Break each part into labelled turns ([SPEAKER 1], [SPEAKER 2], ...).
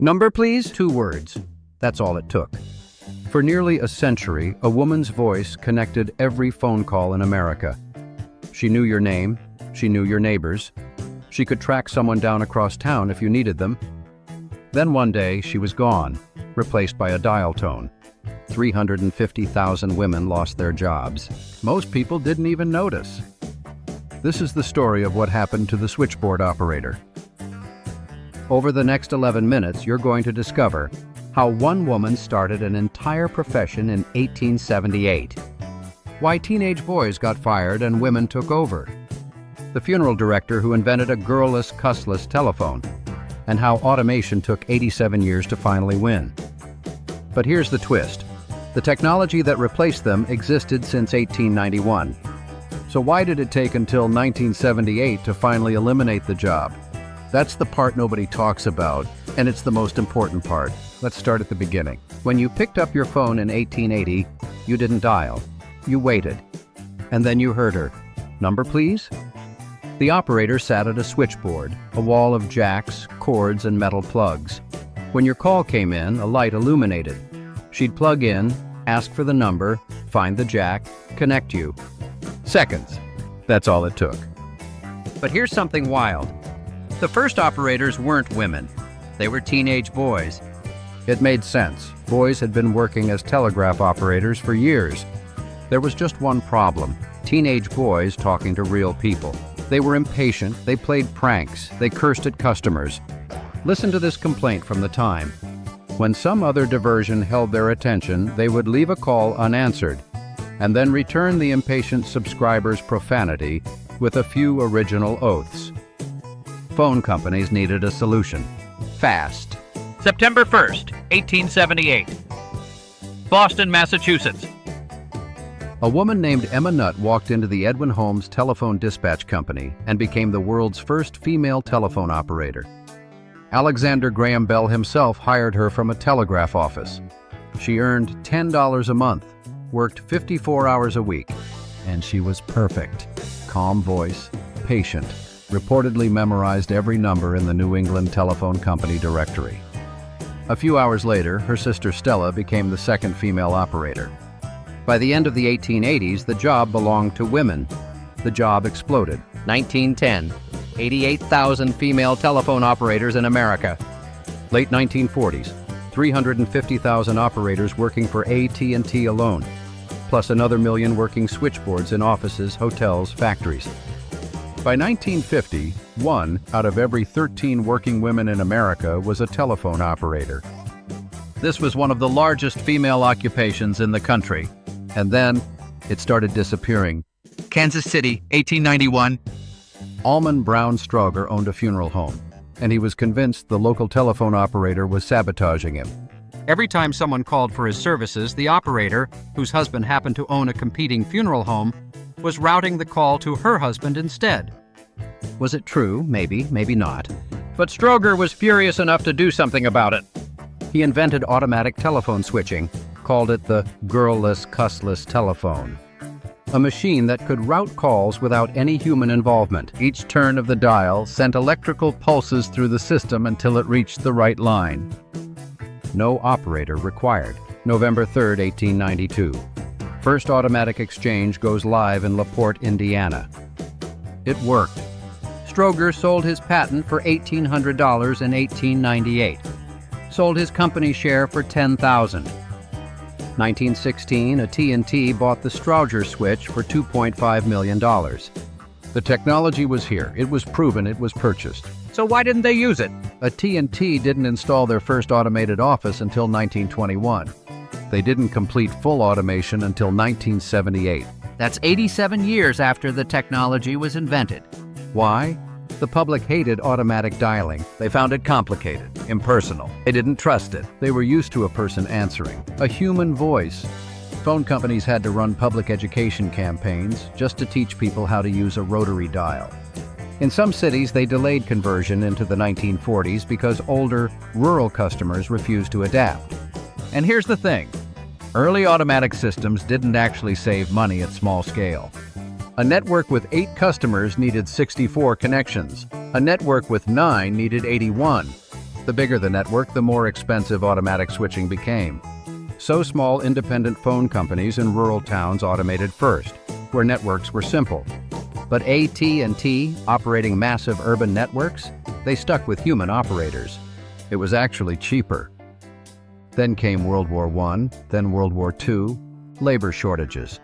[SPEAKER 1] Number, please? 2 words. That's all it took. For nearly a century, a woman's voice connected every phone call in America. She knew your name, she knew your neighbors. She could track someone down across town if you needed them. Then one day, she was gone, replaced by a dial tone. 350,000 women lost their jobs. Most people didn't even notice. This is the story of what happened to the switchboard operator. Over the next 11 minutes, you're going to discover how one woman started an entire profession in 1878, why teenage boys got fired and women took over, the funeral director who invented a girl-less, cuss-less telephone, and how automation took 87 years to finally win. But here's the twist. The technology that replaced them existed since 1891. So why did it take until 1978 to finally eliminate the job? That's the part nobody talks about, and it's the most important part. Let's start at the beginning. When you picked up your phone in 1880, you didn't dial. You waited. And then you heard her. Number, please? The operator sat at a switchboard, a wall of jacks, cords, and metal plugs. When your call came in, a light illuminated. She'd plug in, ask for the number, find the jack, connect you. Seconds. That's all it took. But here's something wild. The first operators weren't women. They were teenage boys. It made sense. Boys had been working as telegraph operators for years. There was just one problem. Teenage boys talking to real people. They were impatient, they played pranks, they cursed at customers. Listen to this complaint from the time. When some other diversion held their attention, they would leave a call unanswered, and then return the impatient subscriber's profanity with a few original oaths. Phone companies needed a solution. Fast.
[SPEAKER 2] September 1st, 1878. Boston, Massachusetts.
[SPEAKER 1] A woman named Emma Nutt walked into the Edwin Holmes Telephone Dispatch Company and became the world's first female telephone operator. Alexander Graham Bell himself hired her from a telegraph office. She earned $10 a month, worked 54 hours a week, and she was perfect. Calm voice, patient, reportedly memorized every number in the New England Telephone Company directory. A few hours later, her sister Stella became the second female operator. By the end of the 1880s, the job belonged to women. The job exploded. 1910, 88,000 female telephone operators in America. Late 1940s, 350,000 operators working for AT&T alone, plus another million working switchboards in offices, hotels, factories. By 1950, 1 out of every 13 working women in America was a telephone operator. This was one of the largest female occupations in the country. And then, it started disappearing.
[SPEAKER 2] Kansas City, 1891.
[SPEAKER 1] Almond Brown Stroger owned a funeral home, and he was convinced the local telephone operator was sabotaging him. Every time someone called for his services, the operator, whose husband happened to own a competing funeral home, was routing the call to her husband instead. Was it true? Maybe, maybe not. But Stroger was furious enough to do something about it. He invented automatic telephone switching, called it the girl-less, cuss-less telephone. A machine that could route calls without any human involvement. Each turn of the dial sent electrical pulses through the system until it reached the right line. No operator required. November 3, 1892. First automatic exchange goes live in LaPorte, Indiana. It worked. Stroger sold his patent for $1,800 in 1898. Sold his company share for $10,000. 1916, AT&T bought the Stroger switch for $2.5 million. The technology was here. It was proven. It was purchased.
[SPEAKER 2] So why didn't they use it?
[SPEAKER 1] AT&T didn't install their first automated office until 1921. They didn't complete full automation until 1978.
[SPEAKER 2] That's 87 years after the technology was invented.
[SPEAKER 1] Why? The public hated automatic dialing. They found it complicated, impersonal. They didn't trust it. They were used to a person answering, a human voice. Phone companies had to run public education campaigns just to teach people how to use a rotary dial. In some cities, they delayed conversion into the 1940s because older, rural customers refused to adapt. And here's the thing. Early automatic systems didn't actually save money at small scale. A network with 8 customers needed 64 connections. A network with 9 needed 81. The bigger the network, the more expensive automatic switching became. So small independent phone companies in rural towns automated first, where networks were simple. But AT&T, operating massive urban networks, they stuck with human operators. It was actually cheaper. Then came World War I, then World War II, labor shortages.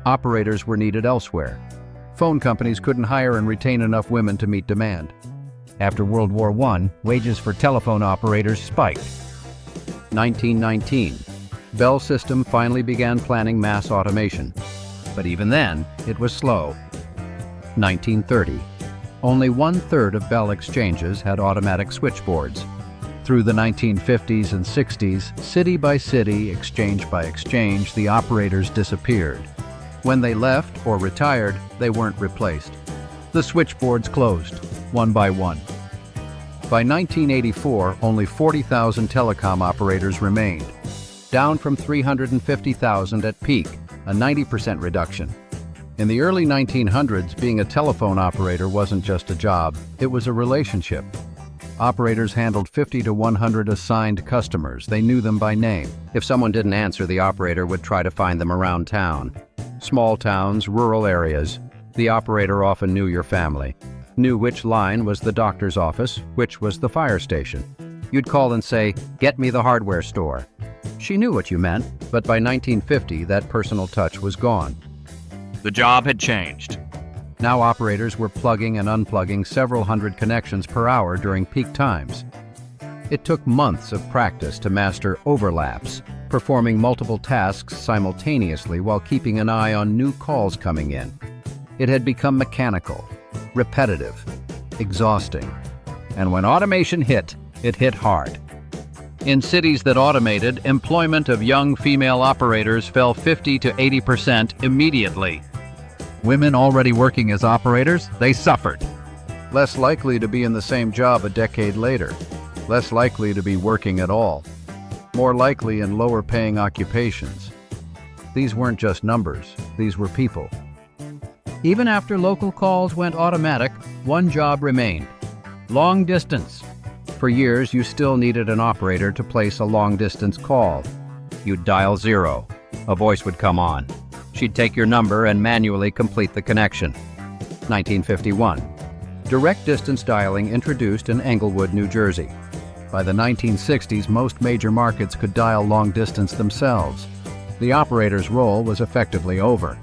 [SPEAKER 1] Operators were needed elsewhere. Phone companies couldn't hire and retain enough women to meet demand. After World War I, wages for telephone operators spiked. 1919. Bell System finally began planning mass automation. But even then, it was slow. 1930. Only 1/3 of Bell exchanges had automatic switchboards. Through the 1950s and 60s, city by city, exchange by exchange, the operators disappeared. When they left or retired, they weren't replaced. The switchboards closed, one by one. By 1984, only 40,000 telecom operators remained, down from 350,000 at peak, a 90% reduction. In the early 1900s, being a telephone operator wasn't just a job, it was a relationship. Operators handled 50 to 100 assigned customers. They knew them by name. If someone didn't answer, the operator would try to find them around town. Small towns, rural areas. The operator often knew your family, knew which line was the doctor's office, which was the fire station. You'd call and say, "Get me the hardware store." She knew what you meant, but by 1950, that personal touch was gone.
[SPEAKER 2] The job had changed.
[SPEAKER 1] Now operators were plugging and unplugging several hundred connections per hour during peak times. It took months of practice to master overlaps, performing multiple tasks simultaneously while keeping an eye on new calls coming in. It had become mechanical, repetitive, exhausting. And when automation hit, it hit hard. In cities that automated, employment of young female operators fell 50 to 80% immediately. Women already working as operators, they suffered. Less likely to be in the same job a decade later. Less likely to be working at all. More likely in lower-paying occupations. These weren't just numbers, these were people. Even after local calls went automatic, one job remained: long distance. For years, you still needed an operator to place a long-distance call. You'd dial 0. A voice would come on. She'd take your number and manually complete the connection. 1951. Direct distance dialing introduced in Englewood, New Jersey. By the 1960s, most major markets could dial long distance themselves. The operator's role was effectively over.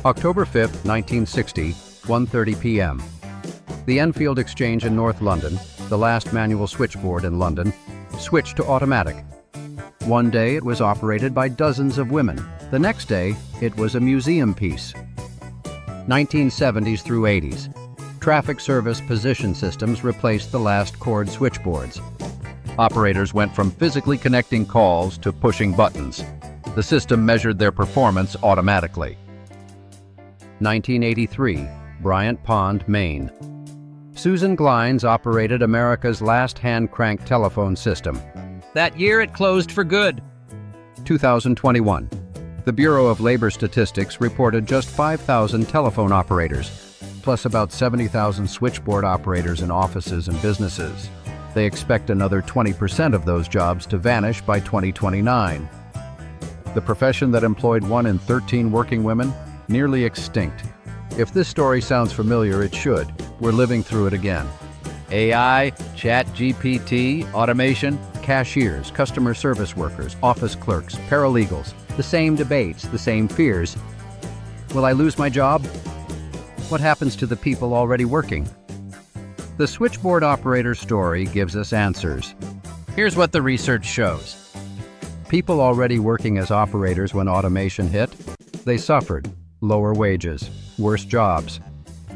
[SPEAKER 1] October 5, 1960, 1:30 p.m. The Enfield Exchange in North London, the last manual switchboard in London, switched to automatic. One day it was operated by dozens of women. The next day, it was a museum piece. 1970s through 80s. Traffic service position systems replaced the last cord switchboards. Operators went from physically connecting calls to pushing buttons. The system measured their performance automatically. 1983, Bryant Pond, Maine. Susan Glines operated America's last hand-crank telephone system.
[SPEAKER 2] That year it closed for good.
[SPEAKER 1] 2021. The Bureau of Labor Statistics reported just 5,000 telephone operators, plus about 70,000 switchboard operators in offices and businesses. They expect another 20% of those jobs to vanish by 2029. The profession that employed 1 in 13 working women, nearly extinct. If this story sounds familiar, it should. We're living through it again. AI, ChatGPT, automation, cashiers, customer service workers, office clerks, paralegals. The same debates, the same fears. Will I lose my job? What happens to the people already working? The switchboard operator story gives us answers.
[SPEAKER 2] Here's what the research shows.
[SPEAKER 1] People already working as operators when automation hit, they suffered. Lower wages, worse jobs.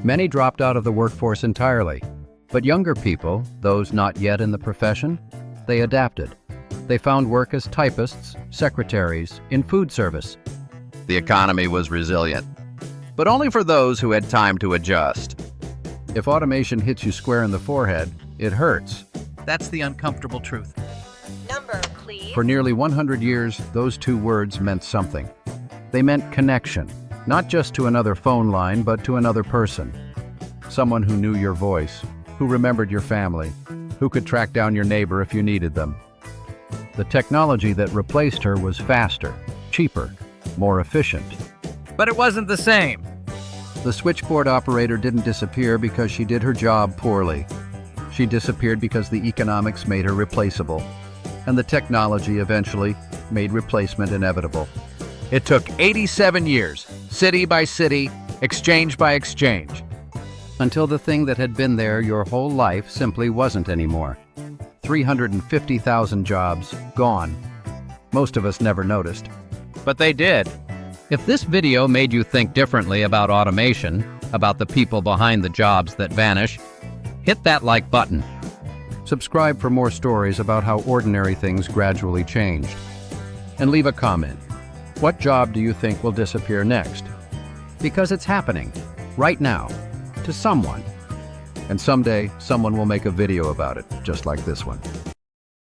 [SPEAKER 1] Many dropped out of the workforce entirely. But younger people, those not yet in the profession, they adapted. They found work as typists, secretaries, in food service.
[SPEAKER 2] The economy was resilient, but only for those who had time to adjust.
[SPEAKER 1] If automation hits you square in the forehead, it hurts.
[SPEAKER 2] That's the uncomfortable truth.
[SPEAKER 3] Number, please.
[SPEAKER 1] For nearly 100 years, those two words meant something. They meant connection, not just to another phone line, but to another person. Someone who knew your voice, who remembered your family, who could track down your neighbor if you needed them. The technology that replaced her was faster, cheaper, more efficient.
[SPEAKER 2] But it wasn't the same.
[SPEAKER 1] The switchboard operator didn't disappear because she did her job poorly. She disappeared because the economics made her replaceable, and the technology eventually made replacement inevitable.
[SPEAKER 2] It took 87 years, city by city, exchange by exchange.
[SPEAKER 1] Until the thing that had been there your whole life simply wasn't anymore. 350,000 jobs gone. Most of us never noticed.
[SPEAKER 2] But they did.
[SPEAKER 1] If this video made you think differently about automation, about the people behind the jobs that vanish, hit that like button. Subscribe for more stories about how ordinary things gradually changed. And leave a comment. What job do you think will disappear next? Because it's happening, right now, to someone. And someday, someone will make a video about it, just like this one.